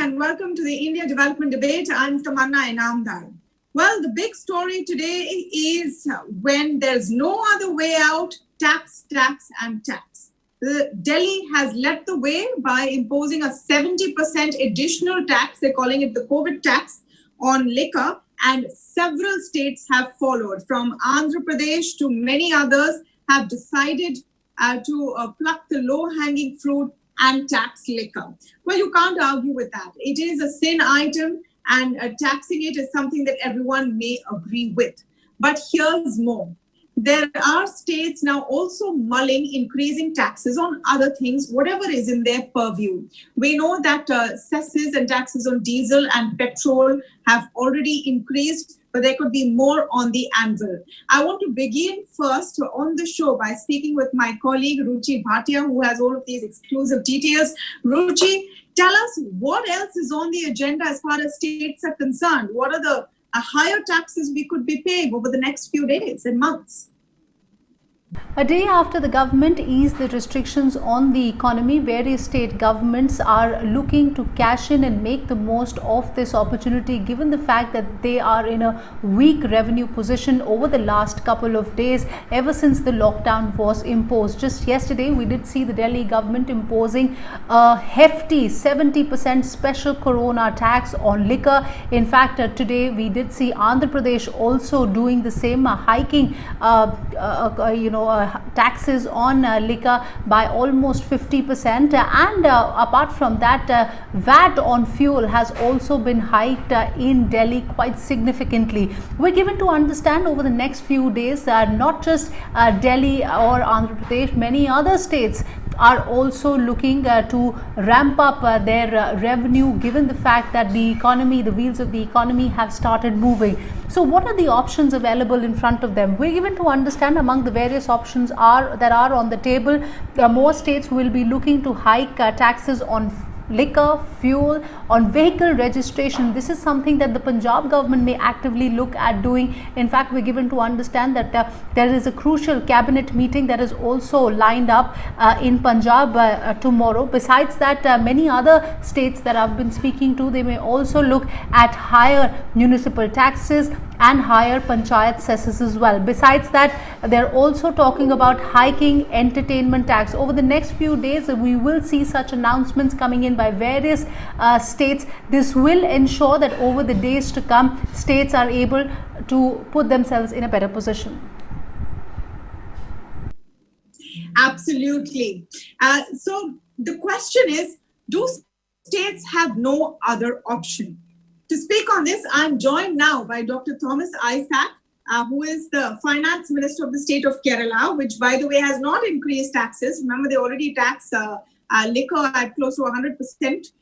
and welcome to the India Development Debate. I'm Tamanna Inamdar. Well, the big story today is when there's no other way out, tax, tax and tax. Delhi has led the way by imposing a 70% additional tax, they're calling it the COVID tax, on liquor, and several states have followed. From Andhra Pradesh to many others have decided to pluck the low-hanging fruit and tax liquor. Well, you can't argue with that. It is a sin item, and taxing it is something that everyone may agree with. But here's more. There are states now also mulling increasing taxes on other things, whatever is in their purview. We know that cesses and taxes on diesel and petrol have already increased, but there could be more on the anvil. I want to begin first on the show by speaking with my colleague Ruchi Bhatia, who has all of these exclusive details. Ruchi, tell us what else is on the agenda as far as states are concerned. What are the higher taxes we could be paying over the next few days and months? A day after the government eased the restrictions on the economy, various state governments are looking to cash in and make the most of this opportunity, given the fact that they are in a weak revenue position over the last couple of days, ever since the lockdown was imposed. Just yesterday, we did see the Delhi government imposing a hefty 70% special corona tax on liquor. In fact, today we did see Andhra Pradesh also doing the same, hiking taxes on liquor by almost 50%, and apart from that, VAT on fuel has also been hiked in Delhi quite significantly. We're given to understand over the next few days, not just Delhi or Andhra Pradesh, many other states are also looking to ramp up their revenue, given the fact that the economy, the wheels of the economy have started moving. So what are the options available in front of them? We're given to understand among the various options that are on the table, more states will be looking to hike taxes on liquor, fuel, on vehicle registration. This is something that the Punjab government may actively look at doing. In fact, we're given to understand that there is a crucial cabinet meeting that is also lined up in Punjab tomorrow. Besides that, many other states that I've been speaking to, they may also look at higher municipal taxes and higher panchayat cesses as well. Besides that, they're also talking about hiking entertainment tax. Over the next few days, we will see such announcements coming in by various states. This will ensure that over the days to come, states are able to put themselves in a better position. Absolutely. So the question is, do states have no other option? To speak on this, I'm joined now by Dr. Thomas Isaac, who is the Finance Minister of the state of Kerala, which, by the way, has not increased taxes. Remember, they already tax liquor at close to 100%,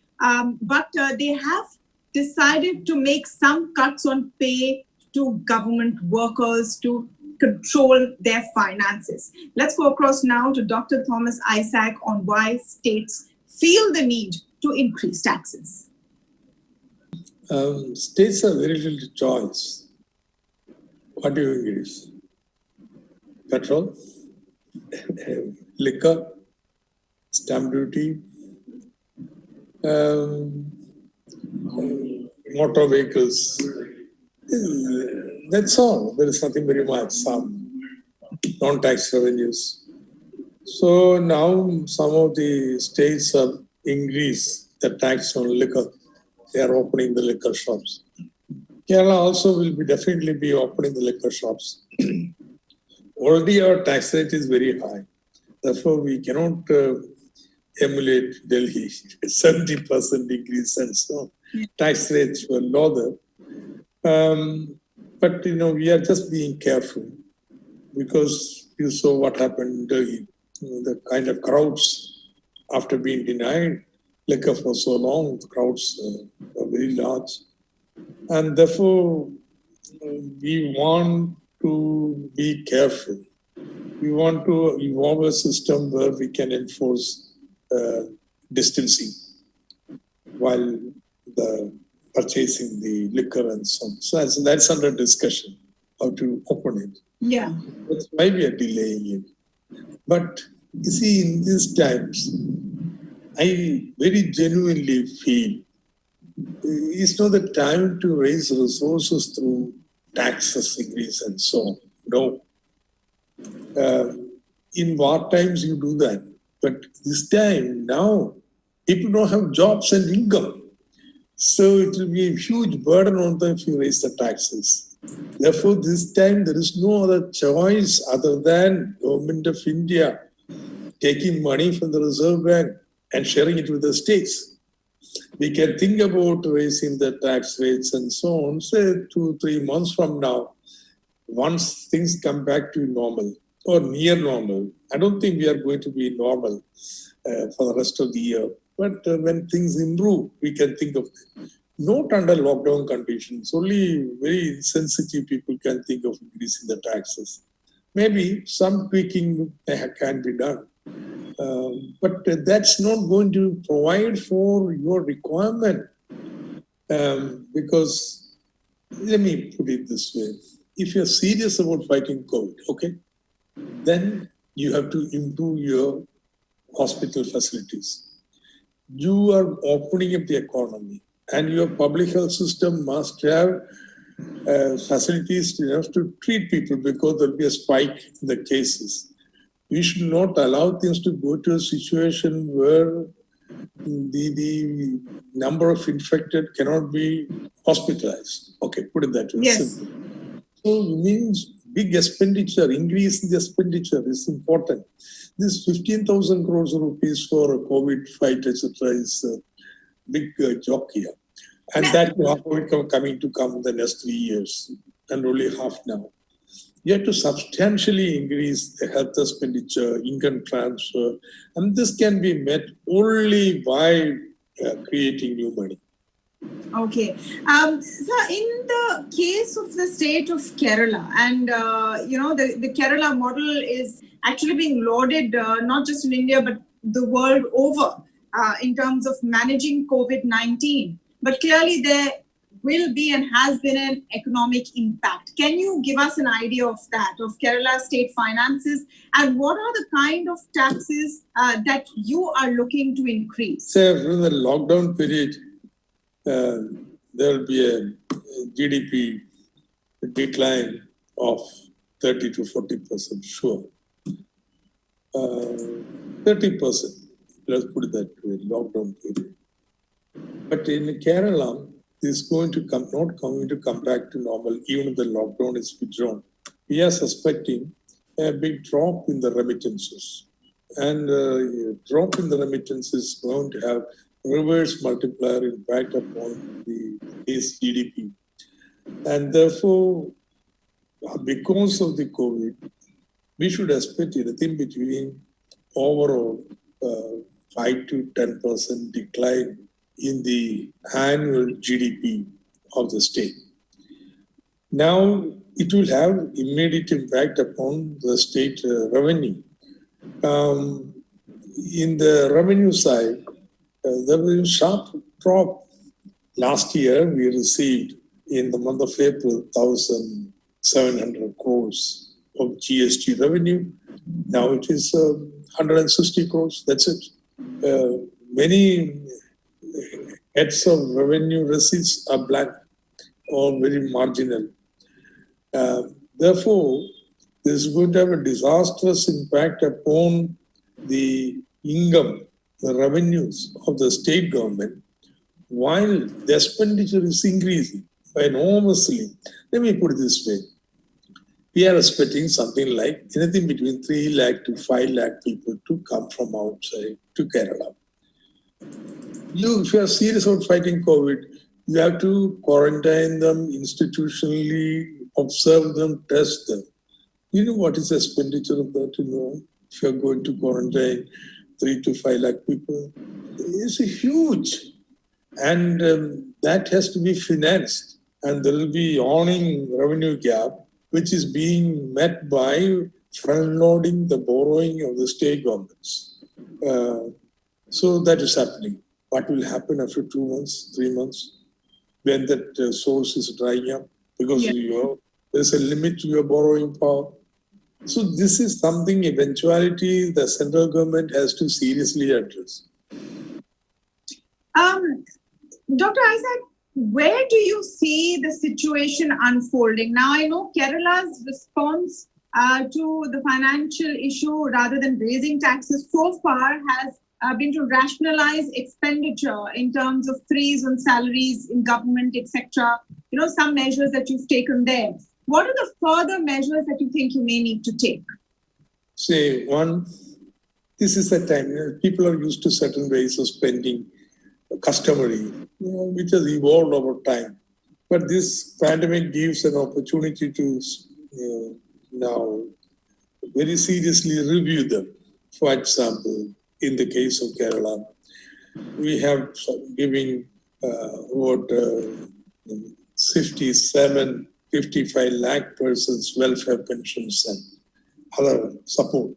but they have decided to make some cuts on pay to government workers to control their finances. Let's go across now to Dr. Thomas Isaac on why states feel the need to increase taxes. States have very little choice. What do you increase? Petrol, liquor, stamp duty, motor vehicles. That's all. There is nothing very much. Some non-tax revenues. So now some of the states have increased the tax on liquor. They are opening the liquor shops. Kerala also will definitely be opening the liquor shops. Already our tax rate is very high. Therefore, we cannot emulate Delhi, 70% increase and so on. Tax rates were lower. But, we are just being careful because you saw what happened in Delhi. The kind of crowds after being denied liquor for so long, the crowds are very large. And therefore, we want to be careful. We want to evolve a system where we can enforce distancing while purchasing the liquor and so on. So that's under discussion, how to open it. Yeah. That's why we are delaying it. But you see, in these times, I very genuinely feel it's not the time to raise resources through taxes increase and so on. No. In war times, you do that. But this time, now, people don't have jobs and income. So it will be a huge burden on them if you raise the taxes. Therefore, this time, there is no other choice other than Government of India taking money from the Reserve Bank and sharing it with the states. We can think about raising the tax rates and so on, say 2-3 months from now, once things come back to normal or near normal. I don't think we are going to be normal for the rest of the year. But when things improve, we can think of it. Not under lockdown conditions. Only very sensitive people can think of increasing the taxes. Maybe some tweaking can be done. But that's not going to provide for your requirement. Because, let me put it this way. If you're serious about fighting COVID, okay, then you have to improve your hospital facilities. You are opening up the economy, and your public health system must have facilities enough to treat people because there'll be a spike in the cases. We should not allow things to go to a situation where the number of infected cannot be hospitalized. Okay, put it that way. Yes. Simple. So it means big expenditure, increase in the expenditure is important. This 15,000 crores of rupees for a COVID fight, etc., is a big joke here. And that half of it coming to come in the next 3 years, and only half now. You have to substantially increase the health expenditure, income transfer, and this can be met only by creating new money. Okay. So in the case of the state of Kerala, and the Kerala model is actually being lauded not just in India but the world over in terms of managing COVID-19. But clearly there will be and has been an economic impact. Can you give us an idea of that, of Kerala state finances, and what are the kind of taxes that you are looking to increase? So in the lockdown period, there will be a GDP decline of 30 to 40%, sure. 30%, let's put it that way, lockdown period. But in Kerala, this is not going to come back to normal, even if the lockdown is withdrawn. We are suspecting a big drop in the remittances. And a drop in the remittances is going to have reverse multiplier impact upon the base GDP. And therefore, because of the COVID, we should expect anything between overall 5 to 10% decline in the annual GDP of the state. Now, it will have immediate impact upon the state revenue. In the revenue side, there was a sharp drop. Last year, we received in the month of April 1,700 crores of GST revenue. Now it is 160 crores. That's it. Many heads of revenue receipts are blank or very marginal. Therefore, this is going to have a disastrous impact upon the income, the revenues of the state government, while the expenditure is increasing enormously. Let me put it this way. We are expecting something like anything between 3 lakh to 5 lakh people to come from outside to Kerala. If you are serious about fighting COVID, you have to quarantine them institutionally, observe them, test them. You know what is the expenditure of that? If you are going to quarantine 3 to 5 lakh people, it's huge. And that has to be financed. And there will be yawning revenue gap, which is being met by front-loading the borrowing of the state governments. So that is happening. What will happen after 2 months, 3 months, when that source is drying up? Because there's a limit to your borrowing power. So this is something eventuality the central government has to seriously address. Dr. Isaac, where do you see the situation unfolding? Now, I know Kerala's response to the financial issue, rather than raising taxes so far, has been to rationalize expenditure in terms of freeze on salaries in government, etc. Some measures that you've taken there. What are the further measures that you think you may need to take? Say, one, this is the time people are used to certain ways of spending, customary, which has evolved over time. But this pandemic gives an opportunity to now very seriously review them. For example, in the case of Kerala, we have giving about 55 lakh persons welfare pensions and other support.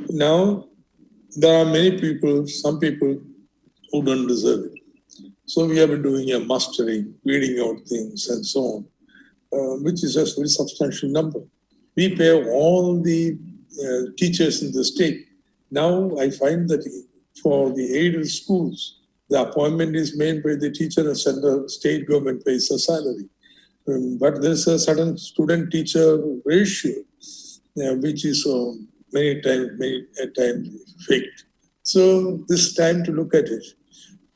Now, there are many people, some people who don't deserve it. So we have been doing a mustering, weeding out things and so on, which is a very substantial number. We pay all the teachers in the state. Now I find that for the aided schools, the appointment is made by the teacher and the state government pays the salary. But there's a certain student-teacher ratio, which is many times faked. So this time to look at it.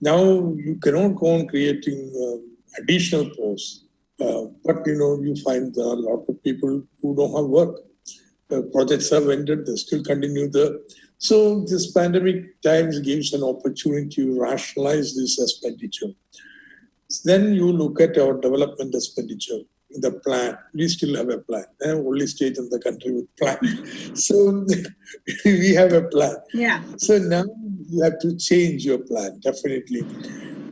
Now you cannot go on creating additional posts, but you find there are a lot of people who don't have work. Projects have ended, they still continue there. So this pandemic times gives an opportunity to rationalize this expenditure. Then you look at our development expenditure, the plan. We still have a plan. Only state in the country with plan. So we have a plan. Yeah. So now you have to change your plan, definitely.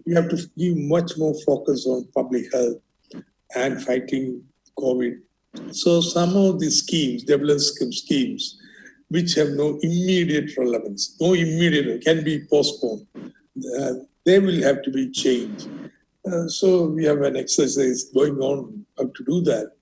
You have to give much more focus on public health and fighting COVID. So some of the schemes, development schemes, which have no immediate relevance, can be postponed. They will have to be changed. So we have an exercise going on how to do that.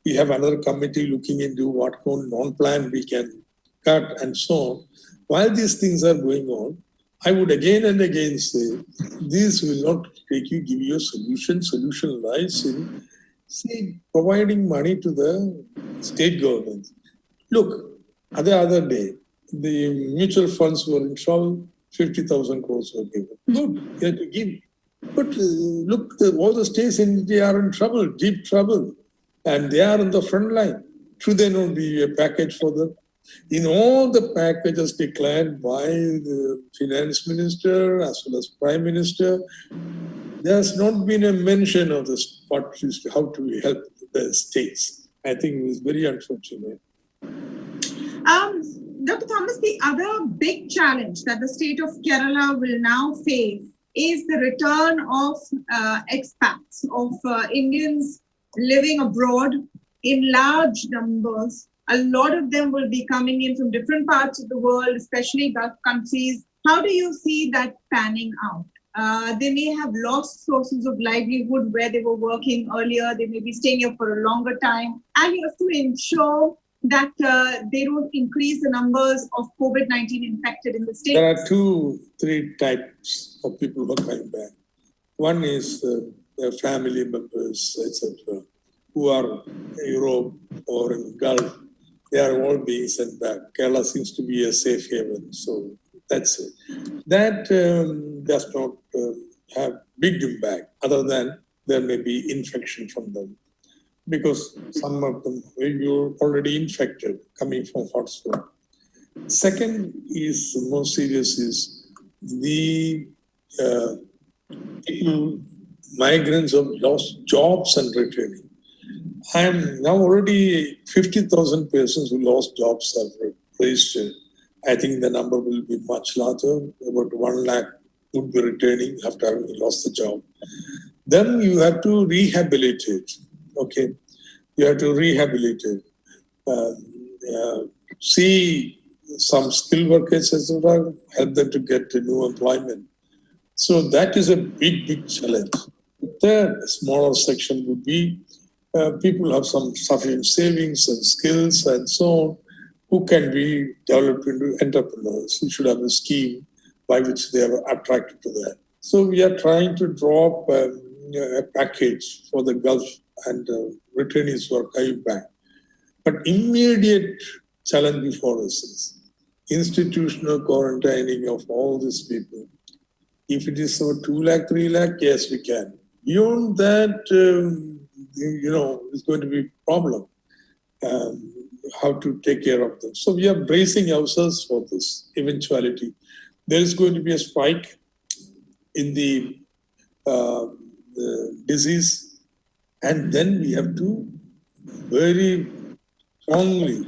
We have another committee looking into what non-plan we can cut and so on. While these things are going on, I would again and again say, this will not give you a solution. Solution lies in providing money to the state governments. Look, the other day, the mutual funds were in trouble, 50,000 crores were given. Good, you have to give. But look, all the states in India are in trouble, deep trouble, and they are on the front line. Should there not be a package for them? In all the packages declared by the finance minister as well as prime minister, there has not been a mention of this, how to help the states. I think it was very unfortunate. Dr. Thomas, the other big challenge that the state of Kerala will now face is the return of expats, of Indians living abroad in large numbers. A lot of them will be coming in from different parts of the world, especially Gulf countries. How do you see that panning out? They may have lost sources of livelihood where they were working earlier. They may be staying here for a longer time. And you have to ensure that they don't increase the numbers of COVID-19 infected in the state. There are 3 types of people who are coming back. One is their family members, etc., who are in Europe or in Gulf. They are all being sent back. Kerala seems to be a safe haven, so that's it. That does not have big impact, other than there may be infection from them. Because some of them you're already infected coming from hotspot. Second is the most serious is the people, migrants have lost jobs and returning. I'm now already 50,000 persons who lost jobs have registered. I think the number will be much larger. About 1 lakh would be returning after having lost the job. Then you have to rehabilitate. Okay, you have to rehabilitate. See some skilled workers, etc., help them to get a new employment. So that is a big challenge. The third smaller section would be people have some sufficient savings and skills and so on, who can be developed into entrepreneurs. You should have a scheme by which they are attracted to that. So we are trying to drop a package for the Gulf and returnees who are coming back. But immediate challenge before us is institutional quarantining of all these people. If it is over 2 lakh, 3 lakh, yes, we can. Beyond that, it's going to be a problem. How to take care of them. So we are bracing ourselves for this eventuality. There is going to be a spike in the disease, and then we have to very strongly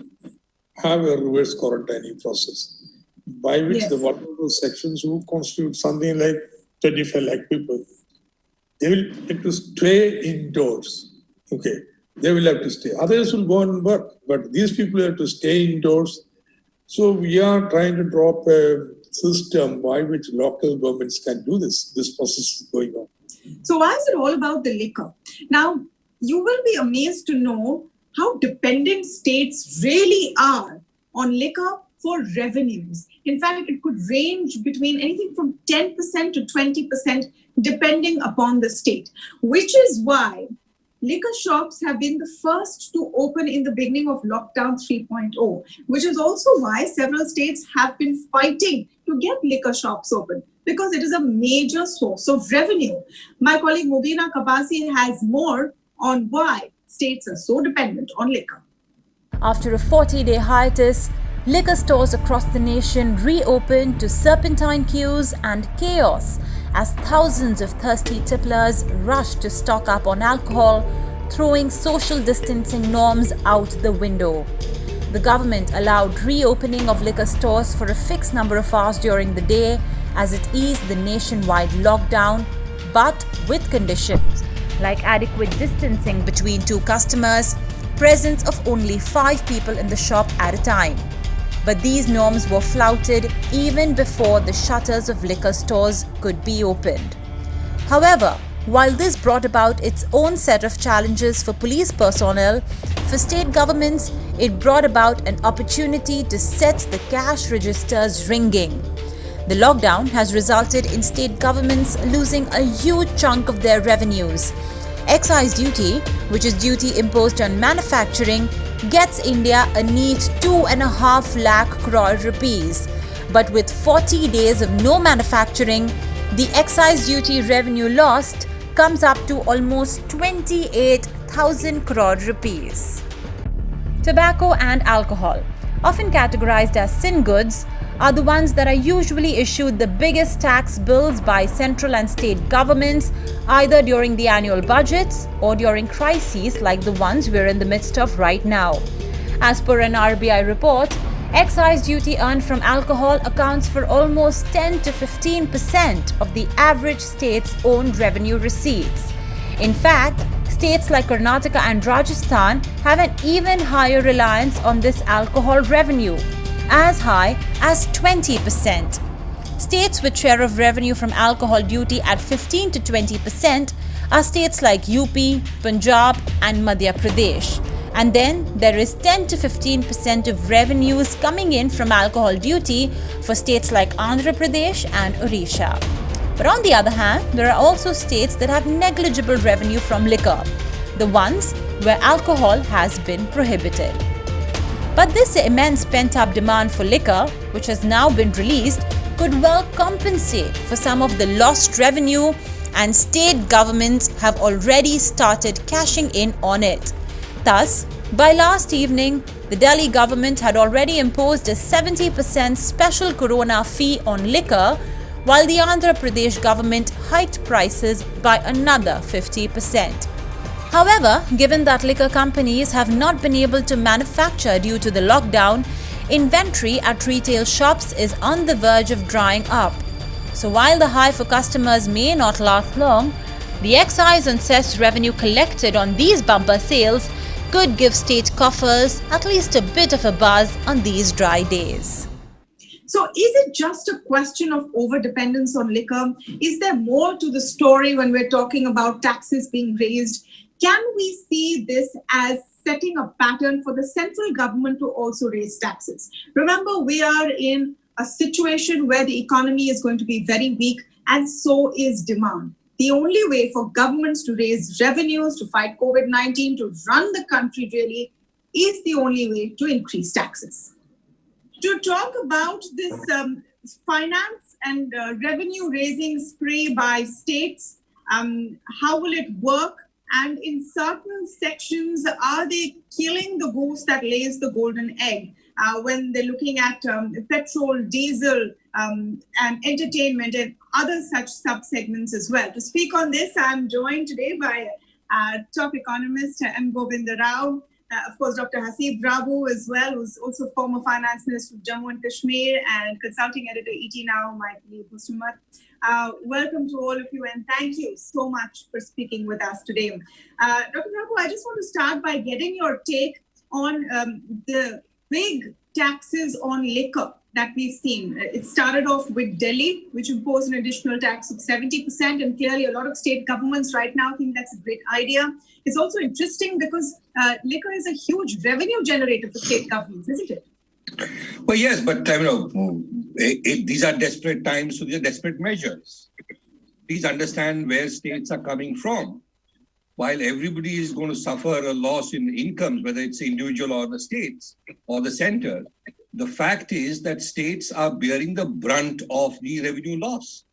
have a reverse quarantining process by which the vulnerable sections who constitute something like 25 lakh people, they will have to stay indoors. Okay, they will have to stay. Others will go and work, but these people have to stay indoors. So we are trying to drop a system by which local governments can do this. This process is going on. So why is it all about the liquor? Now, you will be amazed to know how dependent states really are on liquor for revenues. In fact, it could range between anything from 10% to 20% depending upon the state, which is why liquor shops have been the first to open in the beginning of lockdown 3.0, which is also why several states have been fighting to get liquor shops open, because it is a major source of revenue. My colleague Mubina Kabasi has more on why states are so dependent on liquor. After a 40-day hiatus, liquor stores across the nation reopened to serpentine queues and chaos as thousands of thirsty tipplers rushed to stock up on alcohol, throwing social distancing norms out the window. The government allowed reopening of liquor stores for a fixed number of hours during the day as it eased the nationwide lockdown, but with conditions like adequate distancing between two customers, presence of only 5 people in the shop at a time. But these norms were flouted even before the shutters of liquor stores could be opened. However, while this brought about its own set of challenges for police personnel, for state governments, it brought about an opportunity to set the cash registers ringing. The lockdown has resulted in state governments losing a huge chunk of their revenues. Excise duty, which is duty imposed on manufacturing, gets India a neat 2.5 lakh crore rupees. But with 40 days of no manufacturing, the excise duty revenue lost comes up to almost 28,000 crore rupees. Tobacco and alcohol, often categorized as sin goods, are the ones that are usually issued the biggest tax bills by central and state governments, either during the annual budgets or during crises like the ones we're in the midst of right now. As per an RBI report, excise duty earned from alcohol accounts for almost 10 to 15% of the average state's own revenue receipts. In fact, states like Karnataka and Rajasthan have an even higher reliance on this alcohol revenue, as high as 20%. States with share of revenue from alcohol duty at 15 to 20% are states like UP, Punjab and Madhya Pradesh. And then there is 10 to 15% of revenues coming in from alcohol duty for states like Andhra Pradesh and Odisha. But on the other hand, there are also states that have negligible revenue from liquor, the ones where alcohol has been prohibited. But this immense pent-up demand for liquor, which has now been released, could well compensate for some of the lost revenue, and state governments have already started cashing in on it. Thus, by last evening, the Delhi government had already imposed a 70% special corona fee on liquor, while the Andhra Pradesh government hiked prices by another 50%. However, given that liquor companies have not been able to manufacture due to the lockdown, inventory at retail shops is on the verge of drying up. So while the high for customers may not last long, the excise and cess revenue collected on these bumper sales could give state coffers at least a bit of a buzz on these dry days. So is it just a question of overdependence on liquor? Is there more to the story when we're talking about taxes being raised? Can we see this as setting a pattern for the central government to also raise taxes? Remember, we are in a situation where the economy is going to be very weak and so is demand. The only way for governments to raise revenues, to fight COVID-19, to run the country really, is the only way to increase taxes. To talk about this finance and revenue-raising spree by states, how will it work? And in certain sections, are they killing the goose that lays the golden egg when they're looking at petrol, diesel, and entertainment and other such sub-segments as well? To speak on this, I'm joined today by top economist M. Govinda Rao, of course, Dr. Haseeb Drabu as well, who's also former finance minister of Jammu and Kashmir and consulting editor ET Now, Mythili, Bhusnurmath. Welcome to all of you and thank you so much for speaking with us today. Dr. Drabu, I just want to start by getting your take on the big taxes on liquor that we've seen. It started off with Delhi, which imposed an additional tax of 70%, and clearly a lot of state governments right now think that's a great idea. It's also interesting because liquor is a huge revenue generator for state governments, isn't it? Well, yes, but these are desperate times, so these are desperate measures. Please understand where states are coming from. While everybody is going to suffer a loss in incomes, whether it's the individual or the states or the center, the fact is that states are bearing the brunt of the revenue loss.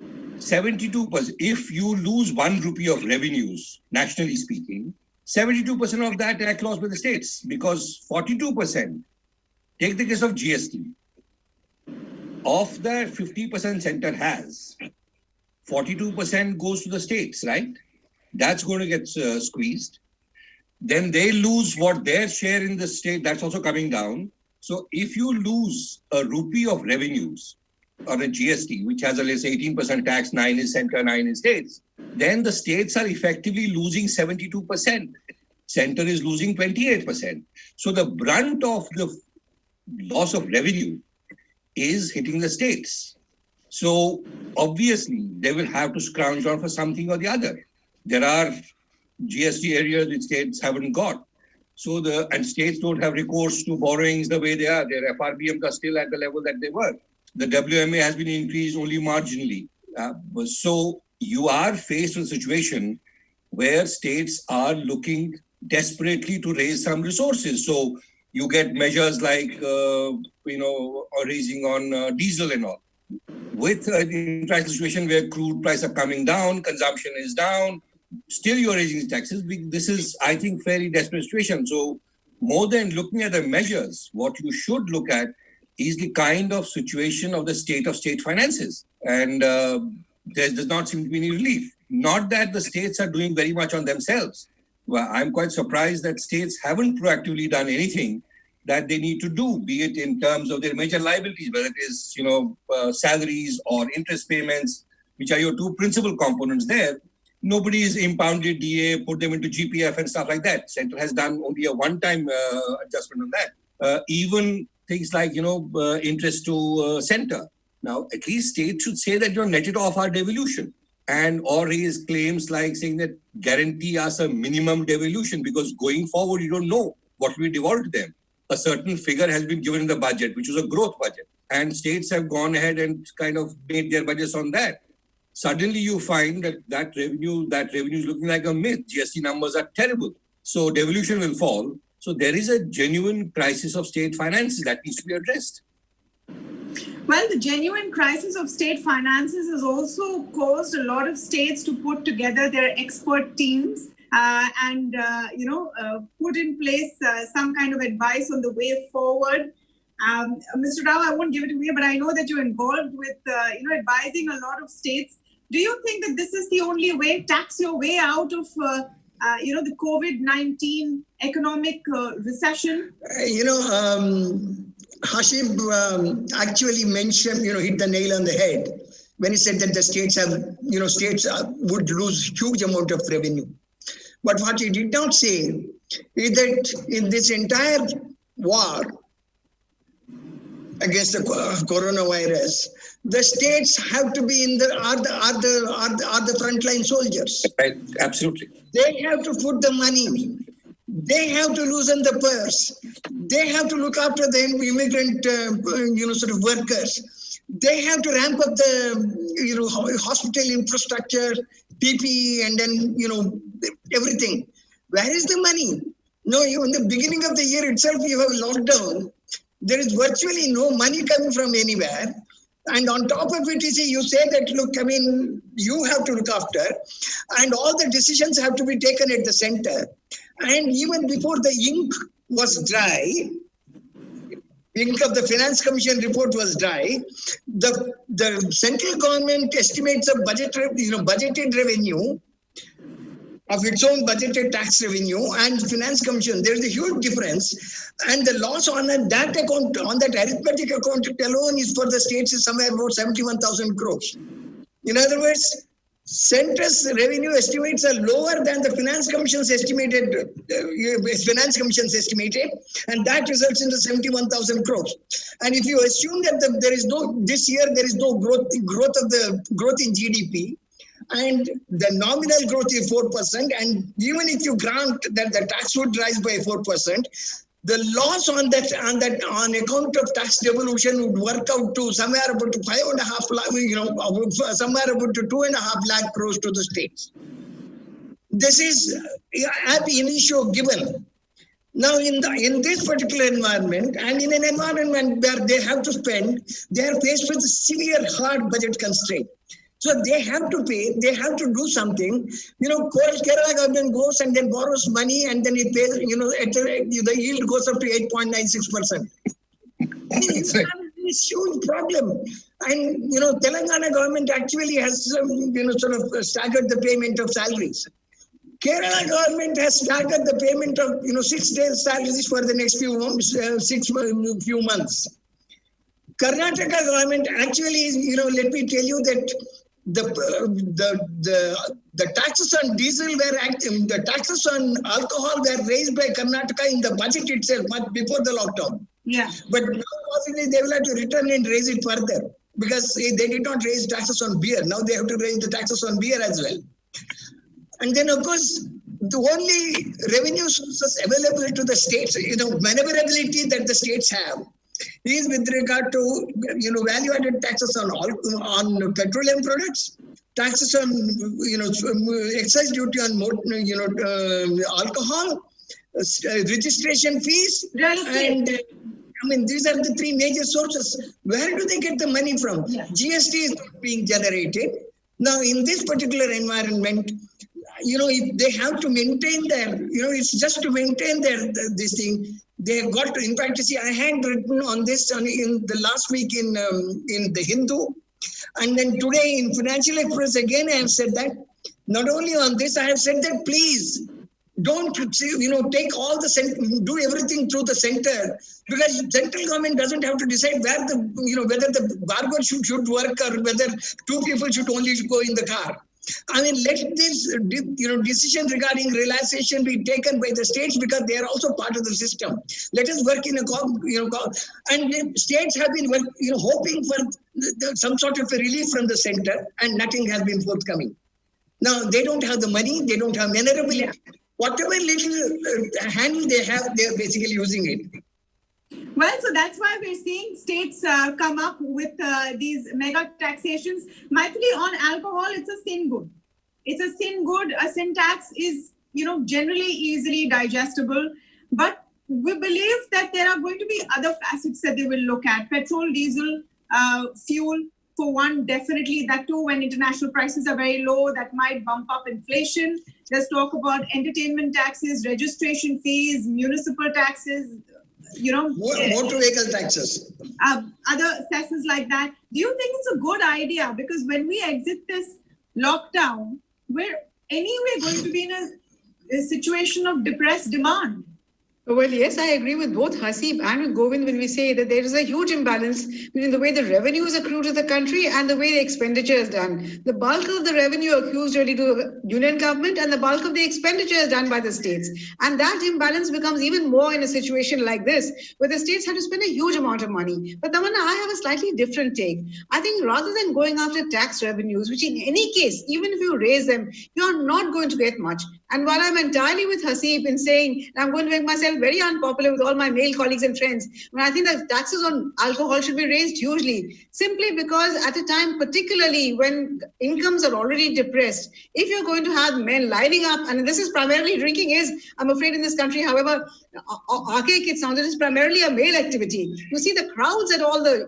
72%, if you lose 1 rupee of revenues, nationally speaking, 72% of that direct loss by the states, because 42%, take the case of GST, of that 50% center has, 42% goes to the states, right? That's going to get squeezed. Then they lose what their share in the state, that's also coming down. So if you lose a rupee of revenues on a GST, which has a let's say 18% tax, 9 is center, 9 is states, then the states are effectively losing 72%. Center is losing 28%. So the brunt of the loss of revenue is hitting the states. So obviously they will have to scrounge on for something or the other. There are GST areas which states haven't got. So and states don't have recourse to borrowings the way they are. Their FRBMs are still at the level that they were. The WMA has been increased only marginally. So you are faced with a situation where states are looking desperately to raise some resources. So you get measures like, raising on diesel and all. With an international situation where crude prices are coming down, consumption is down, still you're raising taxes. This is, I think, fairly desperate situation. So more than looking at the measures, what you should look at is the kind of situation of the state finances. And there does not seem to be any relief. Not that the states are doing very much on themselves. Well, I'm quite surprised that states haven't proactively done anything that they need to do, be it in terms of their major liabilities, whether it is, salaries or interest payments, which are your two principal components there. Nobody has impounded DA, put them into GPF and stuff like that. Center has done only a one-time adjustment on that. Even things like, interest to center. Now, at least states should say that you're netted off our devolution or raise claims like saying that guarantee us a minimum devolution because going forward, you don't know what will be devolved to them. A certain figure has been given in the budget, which was a growth budget. And states have gone ahead and kind of made their budgets on that. Suddenly you find that revenue is looking like a myth. GST numbers are terrible. So devolution will fall. So there is a genuine crisis of state finances that needs to be addressed. Well, the genuine crisis of state finances has also caused a lot of states to put together their expert teams and put in place some kind of advice on the way forward. Mr. Rao, I won't give it to you, but I know that you're involved with advising a lot of states. Do you think that this is the only way, tax your way out of the COVID-19 economic recession? Haseeb actually mentioned, hit the nail on the head when he said that the states would lose huge amount of revenue. But what he did not say is that in this entire war against the coronavirus, the states have to be are the frontline soldiers. Right, absolutely. They have to put the money. They have to loosen the purse. They have to look after the immigrant, workers. They have to ramp up the hospital infrastructure, PPE, and then everything. Where is the money? No, in the beginning of the year itself, you have lockdown. There is virtually no money coming from anywhere. And on top of it, you say that, look, I mean, you have to look after, and all the decisions have to be taken at the center. And even before the ink was dry, ink of the Finance Commission report was dry, the central government estimates of budgeted revenue of its own budgeted tax revenue and Finance Commission. There's a huge difference. And the loss on that account, on that arithmetic account alone, is for the states is somewhere about 71,000 crores. In other words, Centre's revenue estimates are lower than the Finance Commission's estimated, and that results in the 71,000 crores. And if you assume that this year there is no growth in GDP, and the nominal growth is 4%, and even if you grant that the tax would rise by 4%, the loss on account of tax devolution would work out to somewhere about 5.5 lakh, somewhere about 2.5 lakh crores to the states. This is ab initio given. Now, in this particular environment, and in an environment where they have to spend, they are faced with severe hard budget constraint. So they have to pay, they have to do something. Kerala government goes and then borrows money, and then it pays, the yield goes up to 8.96%. It's a huge problem. And, Telangana government actually has, sort of staggered the payment of salaries. Kerala government has staggered the payment of, 6 days salaries for the next few months. Karnataka government actually, let me tell you that the taxes on diesel the taxes on alcohol were raised by Karnataka in the budget itself, much before the lockdown. Yeah. But now possibly they will have to return and raise it further, because they did not raise taxes on beer. Now they have to raise the taxes on beer as well. And then, of course, the only revenue sources available to the states, maneuverability that the states have, is with regard to value-added taxes on petroleum products, taxes on excise duty on alcohol, registration fees, and these are the three major sources. Where do they get the money from? Yeah. GST is not being generated. Now, in this particular environment, if they have to maintain it's just to maintain this thing. They have got to, in fact, I had written on this in the last week in the Hindu, and then today in Financial Express again I have said that. Not only on this, I have said that please don't take all do everything through the center, because central government doesn't have to decide whether the barber should work or whether two people should only go in the car. Let this, decision regarding relaxation be taken by the states, because they are also part of the system. Let us work in and states have been hoping for some sort of a relief from the center, and nothing has been forthcoming. Now they don't have the money, they don't have maneuverability. Yeah. Whatever little handle they have, they are basically using it. Well, so that's why we're seeing states come up with these mega taxations. Mythili, on alcohol, it's a sin good. It's a sin good. A sin tax is, generally easily digestible. But we believe that there are going to be other facets that they will look at. Petrol, diesel, fuel, for one, definitely. That too, when international prices are very low, that might bump up inflation. There's talk about entertainment taxes, registration fees, municipal taxes, motor vehicle taxes, other cesses like that. Do you think it's a good idea? Because when we exit this lockdown, we're anyway going to be in a situation of depressed demand. Well, yes, I agree with both Haseeb and with Govind when we say that there is a huge imbalance between the way the revenues accrue to the country and the way the expenditure is done. The bulk of the revenue accrues really to the union government, and the bulk of the expenditure is done by the states. And that imbalance becomes even more in a situation like this, where the states have to spend a huge amount of money. But Tamanna, I have a slightly different take. I think rather than going after tax revenues, which in any case, even if you raise them, you're not going to get much. And while I'm entirely with Haseeb in saying I'm going to make myself felt very unpopular with all my male colleagues and friends when I think that taxes on alcohol should be raised hugely, simply because at a time, particularly when incomes are already depressed, if you're going to have men lining up, and this is primarily drinking is, I'm afraid in this country, however archaic it sounds, it is primarily a male activity. You see the crowds at all the,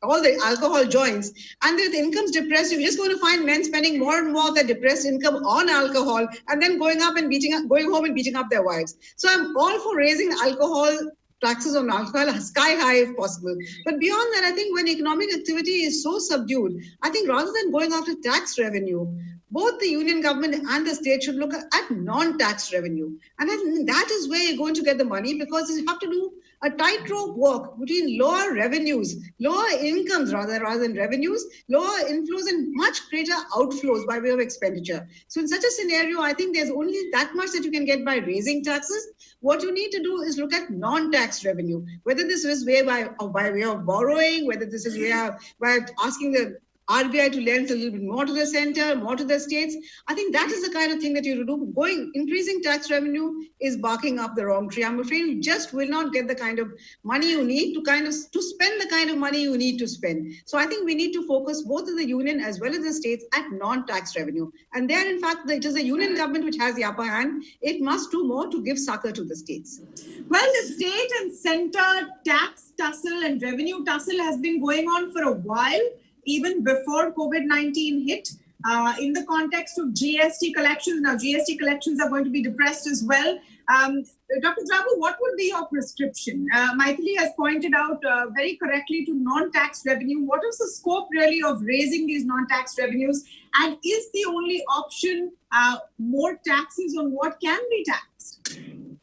all the alcohol joints, and with incomes depressed, you're just going to find men spending more and more of their depressed income on alcohol, and then going home and beating up their wives. So I'm all for raising alcohol taxes on alcohol sky high if possible. But beyond that, I think when economic activity is so subdued, I think rather than going after tax revenue, both the union government and the state should look at non-tax revenue. And I think that is where you're going to get the money, because you have to do a tightrope walk between lower revenues, lower incomes rather than revenues, lower inflows and much greater outflows by way of expenditure. So in such a scenario, I think there's only that much that you can get by raising taxes. What you need to do is look at non-tax revenue, whether this is by way of borrowing, whether this is by asking the RBI to lend a little bit more to the center, more to the states. I think that is the kind of thing that you do. Increasing tax revenue is barking up the wrong tree. I'm afraid you just will not get the kind of money you need to spend the kind of money you need to spend. So I think we need to focus both in the union as well as the states at non-tax revenue. And there, in fact, it is the union government which has the upper hand. It must do more to give succor to the states. Well, the state and center tax tussle and revenue tussle has been going on for a while, even before COVID-19 hit, in the context of GST collections. Now, GST collections are going to be depressed as well. Dr. Drabu, what would be your prescription? Mythili has pointed out very correctly to non-tax revenue. What is the scope really of raising these non-tax revenues? And is the only option more taxes on what can be taxed?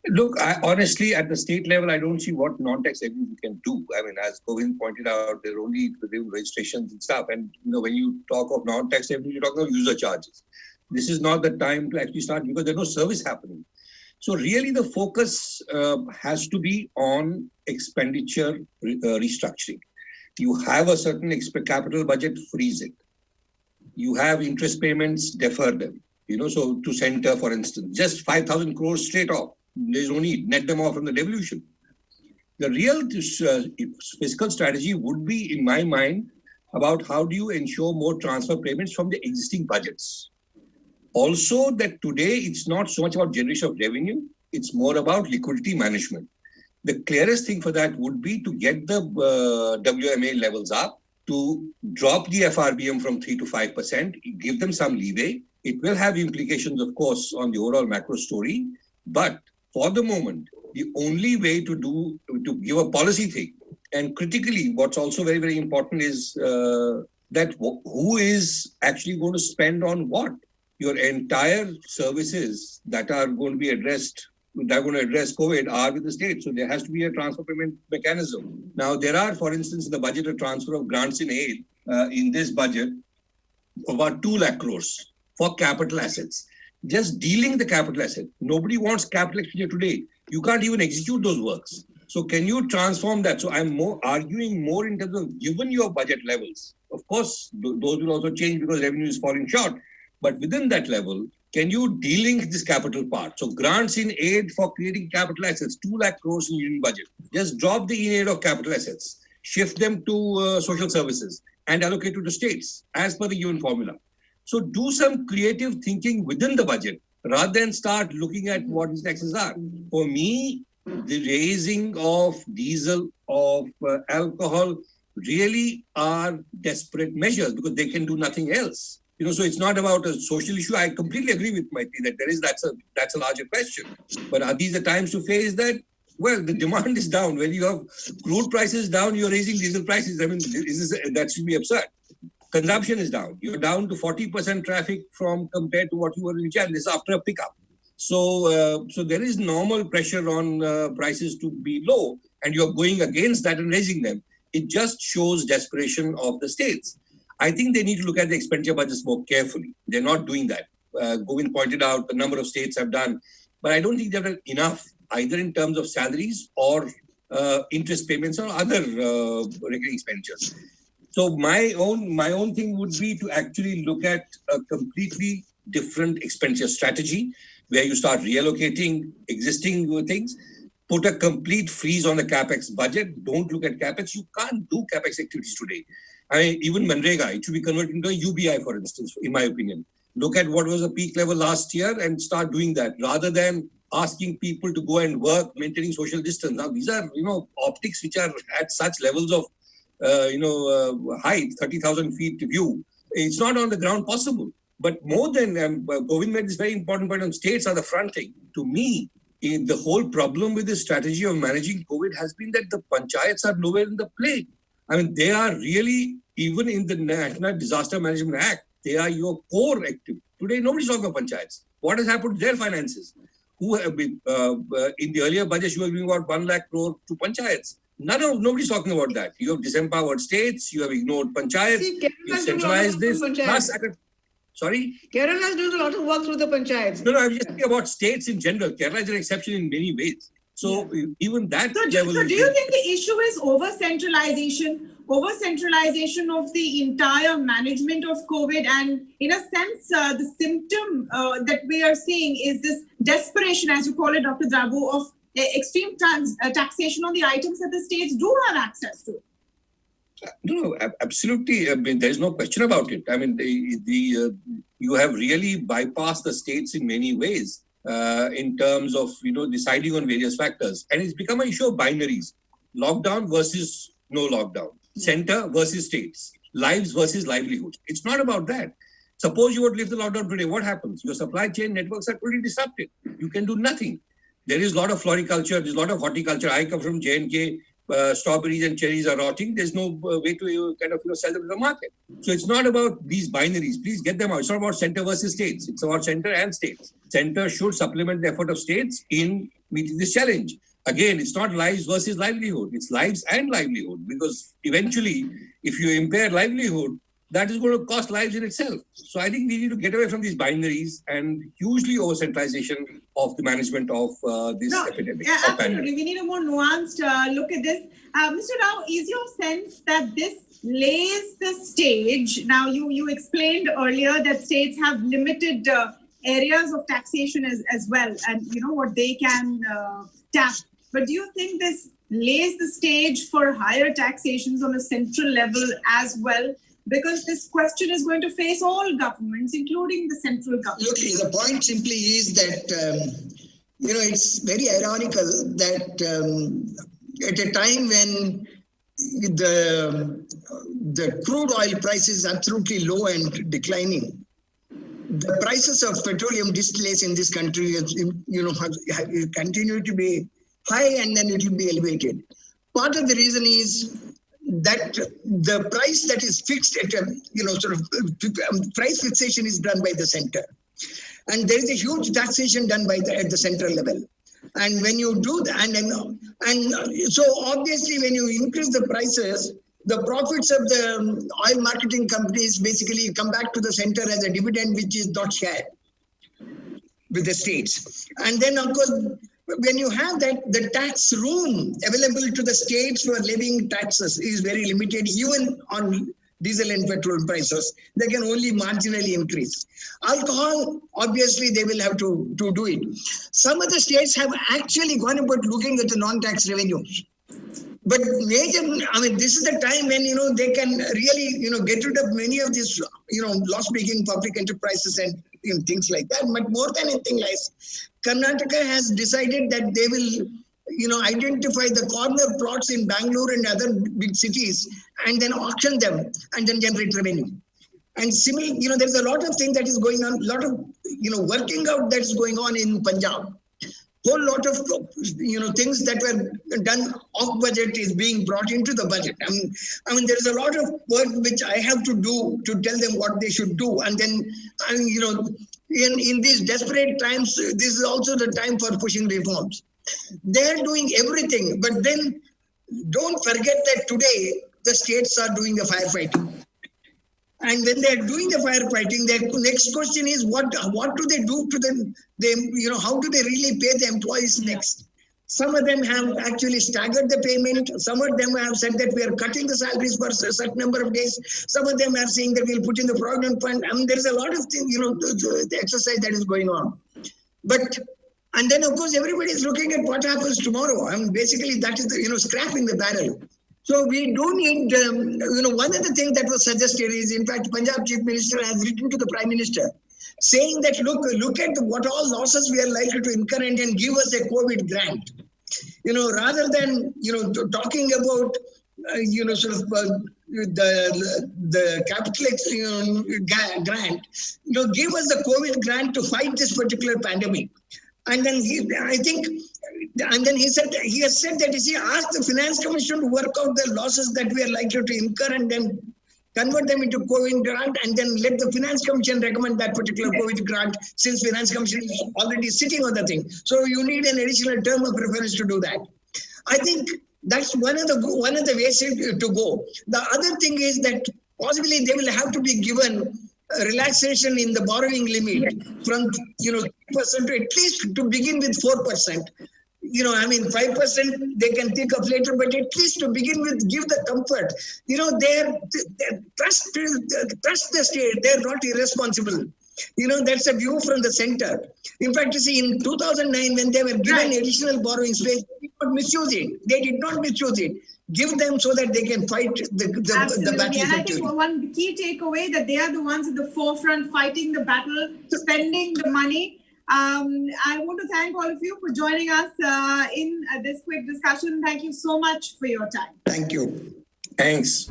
Look, honestly, at the state level, I don't see what non-tax revenue we can do. I mean, as Govind pointed out, there are only registrations and stuff. And, when you talk of non-tax revenue, you're talking of user charges. This is not the time to actually start, because there's no service happening. So really the focus has to be on expenditure restructuring. You have a certain capital budget, freeze it. You have interest payments, defer them. So to center, for instance, just 5,000 crores straight off. There's no need, net them off from the devolution. The real fiscal strategy would be, in my mind, about how do you ensure more transfer payments from the existing budgets. Also, that today it's not so much about generation of revenue, it's more about liquidity management. The clearest thing for that would be to get the WMA levels up, to drop the FRBM from 3 to 5%, give them some leeway. It will have implications, of course, on the overall macro story, but for the moment, the only way to give a policy thing, and critically, what's also very, very important is that who is actually going to spend on what? Your entire services that are going to be addressed, that are going to address COVID, are with the state. So there has to be a transfer payment mechanism. Now, there are, for instance, in the budget, a transfer of grants in aid in this budget, about 2 lakh crores for capital assets. Just dealing the capital asset. Nobody wants capital expenditure today. You can't even execute those works. So can you transform that? So I'm arguing more in terms of, given your budget levels, of course, those will also change because revenue is falling short. But within that level, can you de-link this capital part? So grants in aid for creating capital assets, 2 lakh crores in union budget. Just drop the in aid of capital assets, shift them to social services and allocate to the states as per the given formula. So do some creative thinking within the budget rather than start looking at what these taxes are. For me, the raising of diesel, of alcohol really are desperate measures because they can do nothing else. So it's not about a social issue. I completely agree with Mythili that that's a larger question. But are these the times to face that? Well, the demand is down. When you have crude prices down, you're raising diesel prices. I mean, that should be absurd. Consumption is down. You're down to 40% traffic compared to what you were in Jan. This is after a pickup. So there is normal pressure on prices to be low, and you're going against that and raising them. It just shows desperation of the states. I think they need to look at the expenditure budgets more carefully. They're not doing that. Govind pointed out the number of states have done, but I don't think they've done enough either in terms of salaries or interest payments or other recurring expenditures. So my own thing would be to actually look at a completely different expenditure strategy where you start reallocating existing things, put a complete freeze on the capex budget. Don't look at capex. You can't do capex activities today. I mean, even Manrega, it should be converted into a UBI, for instance, in my opinion. Look at what was the peak level last year and start doing that rather than asking people to go and work, maintaining social distance. Now, these are, optics which are at such levels of, height, 30,000 feet view. It's not on the ground possible. But more than, Govind made this very important point on states are the fronting. To me, the whole problem with the strategy of managing COVID has been that the panchayats are nowhere in the play. I mean, they are really, even in the National Disaster Management Act, they are your core active. Today, nobody's talking about panchayats. What has happened to their finances? Who have been, in the earlier budget, you were giving about 1 lakh crore to panchayats. Nobody's talking about that. You have disempowered states, you have ignored panchayats, you centralized this. Sorry? Kerala is doing a lot of work through the panchayats. No, I'm just talking about states in general. Kerala is an exception in many ways. So even that level. So do you think the issue is over-centralization of the entire management of COVID? And in a sense, the symptom that we are seeing is this desperation, as you call it, Dr. Drabu, of extreme taxation on the items that the states do have access to. No, absolutely. I mean, there's no question about it. I mean, you have really bypassed the states in many ways in terms of, deciding on various factors. And it's become an issue of binaries. Lockdown versus no lockdown. Center versus states. Lives versus livelihoods. It's not about that. Suppose you would lift the lockdown today, what happens? Your supply chain networks are totally disrupted. You can do nothing. There is a lot of floriculture, there's a lot of horticulture. I come from J&K. Strawberries and cherries are rotting. There's no way to sell them to the market. So it's not about these binaries. Please get them out. It's not about center versus states. It's about center and states. Center should supplement the effort of states in meeting this challenge. Again, it's not lives versus livelihood. It's lives and livelihood, because eventually, if you impair livelihood, that is going to cost lives in itself. So I think we need to get away from these binaries and hugely over-centralization of the management of this epidemic. Yeah, absolutely. We need a more nuanced look at this. Mr. Rao, is your sense that this lays the stage? Now, you explained earlier that states have limited areas of taxation as well, and what they can tap. But do you think this lays the stage for higher taxations on a central level as well? Because this question is going to face all governments, including the central government. Look, the point simply is that, it's very ironical that at a time when the crude oil price is absolutely low and declining, the prices of petroleum distillates in this country, continue to be high, and then it will be elevated. Part of the reason is that the price that is fixed at price fixation is done by the center, and there is a huge taxation done at the central level. And when you do that, and so obviously when you increase the prices, the profits of the oil marketing companies basically come back to the center as a dividend, which is not shared with the states. And then of course, when you have that, the tax room available to the states for levying taxes is very limited, even on diesel and petrol prices. They can only marginally increase. Alcohol, obviously, they will have to do it. Some of the states have actually gone about looking at the non-tax revenues. But this is the time when, they can really, get rid of many of these, loss-making public enterprises and things like that. But more than anything else, Karnataka has decided that they will, identify the corner plots in Bangalore and other big cities and then auction them and then generate revenue. And similarly, there's a lot of things that is going on, a lot of, working out that's going on in Punjab. Whole lot of, things that were done off budget is being brought into the budget. There's a lot of work which I have to do to tell them what they should do. And then, in these desperate times, this is also the time for pushing reforms. They're doing everything, but then don't forget that today the states are doing the firefighting. And when they're doing the firefighting, the next question is what do they do to them? How do they really pay the employees next? Some of them have actually staggered the payment. Some of them have said that we are cutting the salaries for a certain number of days. Some of them are saying that we'll put in the provident fund. I mean, there is a lot of things, the exercise that is going on. But, and then of course, everybody is looking at what happens tomorrow. I mean, basically that is, scrapping the barrel. So we do need, one of the things that was suggested is, in fact, Punjab Chief Minister has written to the Prime Minister saying that, look at what all losses we are likely to incur and then give us a COVID grant. Rather than, talking about, the capital grant, give us the COVID grant to fight this particular pandemic. And then he has said that, ask the Finance Commission to work out the losses that we are likely to incur and then convert them into COVID grant, and then let the Finance Commission recommend that particular COVID grant, since Finance Commission is already sitting on the thing. So you need an additional term of reference to do that. I think that's one of the ways to go. The other thing is that possibly they will have to be given a relaxation in the borrowing limit from 3% to at least to begin with 4%. 5% they can think of later, but at least to begin with, give the comfort. Trust the state. They're not irresponsible. That's a view from the center. In fact, in 2009, when they were given additional borrowing space, they did not misuse it. They did not misuse it. Give them so that they can fight the battle. And I think one key takeaway that they are the ones at the forefront fighting the battle, spending the money. I want to thank all of you for joining us in this quick discussion. Thank you so much for your time. Thank you. Thanks.